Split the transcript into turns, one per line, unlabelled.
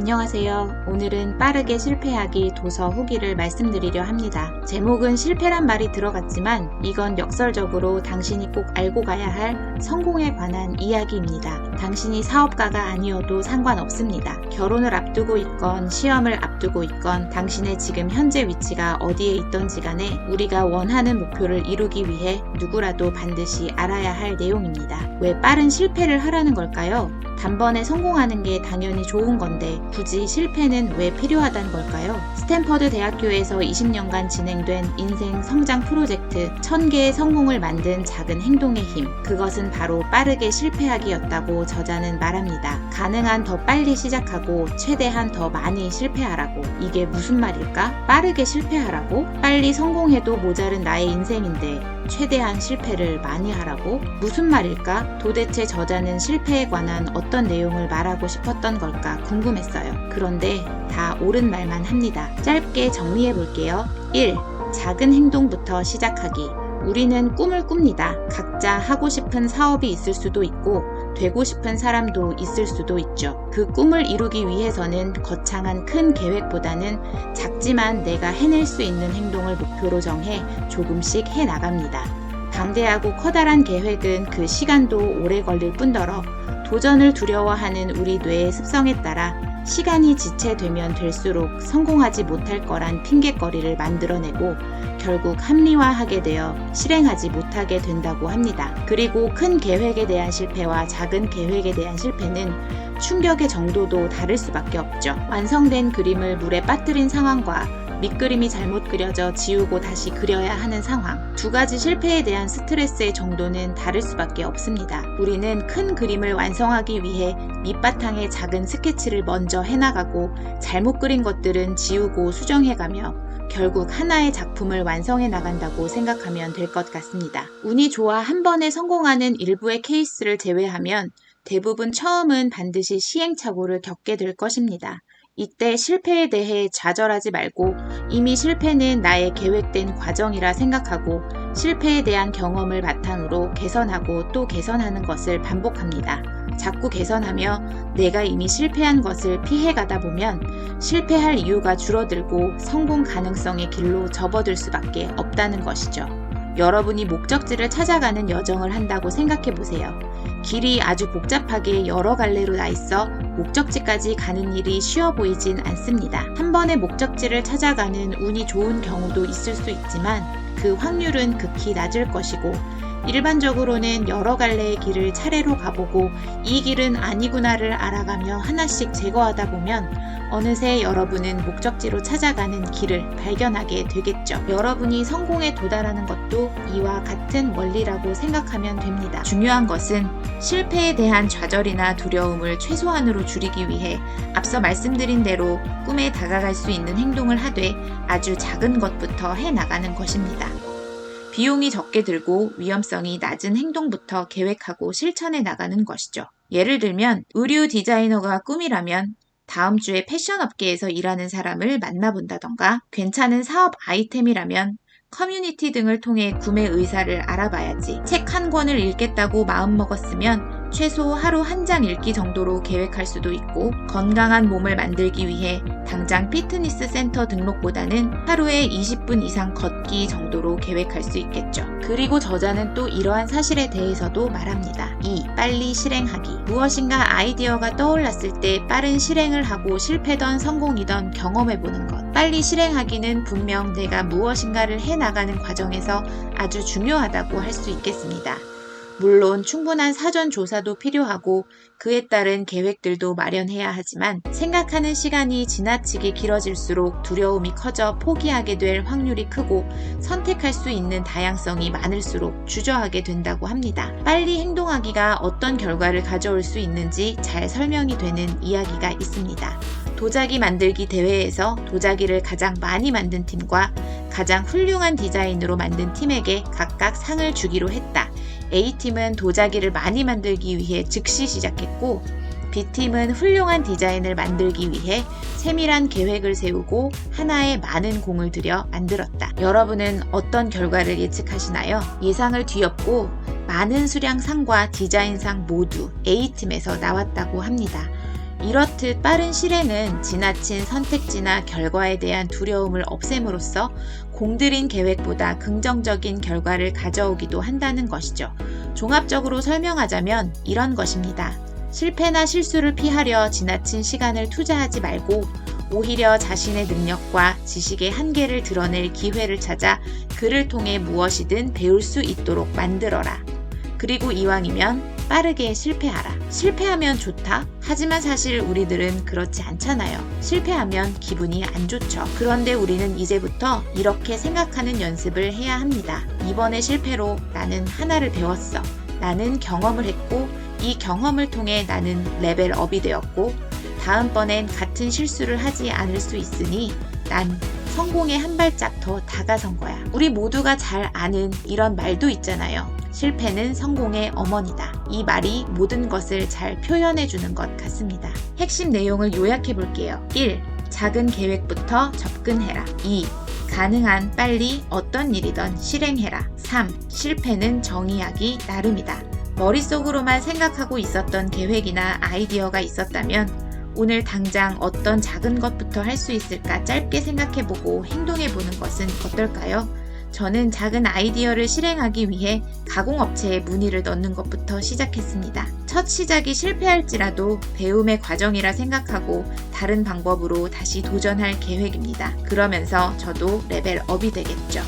안녕하세요. 오늘은 빠르게 실패하기 도서 후기를 말씀드리려 합니다. 제목은 실패란 말이 들어갔지만 이건 역설적으로 당신이 꼭 알고 가야 할 성공에 관한 이야기입니다. 당신이 사업가가 아니어도 상관없습니다. 결혼을 앞두고 있건 시험을 앞두고 있건 당신의 지금 현재 위치가 어디에 있던지 간에 우리가 원하는 목표를 이루기 위해 누구라도 반드시 알아야 할 내용입니다. 왜 빠른 실패를 하라는 걸까요? 단번에 성공하는 게 당연히 좋은 건데 굳이 실패는 왜 필요하다는 걸까요? 스탠퍼드 대학교에서 20년간 진행된 인생 성장 프로젝트 1000개의 성공을 만든 작은 행동의 힘, 그것은 바로 빠르게 실패하기였다고 저자는 말합니다. 가능한 더 빨리 시작하고 최대한 더 많이 실패하라고. 이게 무슨 말일까? 빠르게 실패하라고? 빨리 성공해도 모자른 나의 인생인데 최대한 실패를 많이 하라고? 무슨 말일까? 도대체 저자는 실패에 관한 어떤 내용을 말하고 싶었던 걸까 궁금했어요. 그런데 다 옳은 말만 합니다. 짧게 정리해 볼게요. 1. 작은 행동부터 시작하기. 우리는 꿈을 꿉니다. 각자 하고 싶은 사업이 있을 수도 있고 되고 싶은 사람도 있을 수도 있죠. 그 꿈을 이루기 위해서는 거창한 큰 계획보다는 작지만 내가 해낼 수 있는 행동을 목표로 정해 조금씩 해나갑니다. 방대하고 커다란 계획은 그 시간도 오래 걸릴 뿐더러 도전을 두려워하는 우리 뇌의 습성에 따라 시간이 지체되면 될수록 성공하지 못할 거란 핑곗거리를 만들어내고 결국 합리화하게 되어 실행하지 못하게 된다고 합니다. 그리고 큰 계획에 대한 실패와 작은 계획에 대한 실패는 충격의 정도도 다를 수밖에 없죠. 완성된 그림을 물에 빠뜨린 상황과 밑그림이 잘못 그려져 지우고 다시 그려야 하는 상황. 두 가지 실패에 대한 스트레스의 정도는 다를 수밖에 없습니다. 우리는 큰 그림을 완성하기 위해 밑바탕에 작은 스케치를 먼저 해나가고 잘못 그린 것들은 지우고 수정해가며 결국 하나의 작품을 완성해 나간다고 생각하면 될 것 같습니다. 운이 좋아 한 번에 성공하는 일부의 케이스를 제외하면 대부분 처음은 반드시 시행착오를 겪게 될 것입니다. 이때 실패에 대해 좌절하지 말고 이미 실패는 나의 계획된 과정이라 생각하고 실패에 대한 경험을 바탕으로 개선하고 또 개선하는 것을 반복합니다. 자꾸 개선하며 내가 이미 실패한 것을 피해가다 보면 실패할 이유가 줄어들고 성공 가능성의 길로 접어들 수밖에 없다는 것이죠. 여러분이 목적지를 찾아가는 여정을 한다고 생각해 보세요. 길이 아주 복잡하게 여러 갈래로 나 있어 목적지까지 가는 일이 쉬워 보이진 않습니다. 한 번의 목적지를 찾아가는 운이 좋은 경우도 있을 수 있지만 그 확률은 극히 낮을 것이고 일반적으로는 여러 갈래의 길을 차례로 가보고 이 길은 아니구나를 알아가며 하나씩 제거하다 보면 어느새 여러분은 목적지로 찾아가는 길을 발견하게 되겠죠. 여러분이 성공에 도달하는 것도 이와 같은 원리라고 생각하면 됩니다. 중요한 것은 실패에 대한 좌절이나 두려움을 최소한으로 줄이기 위해 앞서 말씀드린 대로 꿈에 다가갈 수 있는 행동을 하되 아주 작은 것부터 해나가는 것입니다. 비용이 적게 들고 위험성이 낮은 행동부터 계획하고 실천해 나가는 것이죠. 예를 들면 의류 디자이너가 꿈이라면 다음 주에 패션 업계에서 일하는 사람을 만나본다던가, 괜찮은 사업 아이템이라면 커뮤니티 등을 통해 구매 의사를 알아봐야지. 책 한 권을 읽겠다고 마음먹었으면 최소 하루 한 장 읽기 정도로 계획할 수도 있고, 건강한 몸을 만들기 위해 당장 피트니스 센터 등록보다는 하루에 20분 이상 걷기 정도로 계획할 수 있겠죠. 그리고 저자는 또 이러한 사실에 대해서도 말합니다. 2. 빨리 실행하기. 무엇인가 아이디어가 떠올랐을 때 빠른 실행을 하고 실패던 성공이던 경험해보는 것. 빨리 실행하기는 분명 내가 무엇인가를 해나가는 과정에서 아주 중요하다고 할 수 있겠습니다. 물론 충분한 사전 조사도 필요하고 그에 따른 계획들도 마련해야 하지만 생각하는 시간이 지나치게 길어질수록 두려움이 커져 포기하게 될 확률이 크고 선택할 수 있는 다양성이 많을수록 주저하게 된다고 합니다. 빨리 행동하기가 어떤 결과를 가져올 수 있는지 잘 설명이 되는 이야기가 있습니다. 도자기 만들기 대회에서 도자기를 가장 많이 만든 팀과 가장 훌륭한 디자인으로 만든 팀에게 각각 상을 주기로 했다. A팀은 도자기를 많이 만들기 위해 즉시 시작했고 B팀은 훌륭한 디자인을 만들기 위해 세밀한 계획을 세우고 하나에 많은 공을 들여 만들었다. 여러분은 어떤 결과를 예측하시나요? 예상을 뒤엎고 많은 수량 상과 디자인상 모두 A팀에서 나왔다고 합니다. 이렇듯 빠른 실행은 지나친 선택지나 결과에 대한 두려움을 없앰으로써 공들인 계획보다 긍정적인 결과를 가져오기도 한다는 것이죠. 종합적으로 설명하자면 이런 것입니다. 실패나 실수를 피하려 지나친 시간을 투자하지 말고 오히려 자신의 능력과 지식의 한계를 드러낼 기회를 찾아 그를 통해 무엇이든 배울 수 있도록 만들어라. 그리고 이왕이면 빠르게 실패하라. 실패하면 좋다? 하지만 사실 우리들은 그렇지 않잖아요. 실패하면 기분이 안 좋죠. 그런데 우리는 이제부터 이렇게 생각하는 연습을 해야 합니다. 이번의 실패로 나는 하나를 배웠어. 나는 경험을 했고 이 경험을 통해 나는 레벨업이 되었고 다음번엔 같은 실수를 하지 않을 수 있으니 난 성공에 한 발짝 더 다가선 거야. 우리 모두가 잘 아는 이런 말도 있잖아요. 실패는 성공의 어머니다. 이 말이 모든 것을 잘 표현해 주는 것 같습니다. 핵심 내용을 요약해 볼게요. 1. 작은 계획부터 접근해라. 2. 가능한 빨리 어떤 일이든 실행해라. 3. 실패는 정의하기 나름이다. 머릿속으로만 생각하고 있었던 계획이나 아이디어가 있었다면 오늘 당장 어떤 작은 것부터 할 수 있을까 짧게 생각해보고 행동해보는 것은 어떨까요? 저는 작은 아이디어를 실행하기 위해 가공업체에 문의를 넣는 것부터 시작했습니다. 첫 시작이 실패할지라도 배움의 과정이라 생각하고 다른 방법으로 다시 도전할 계획입니다. 그러면서 저도 레벨업이 되겠죠.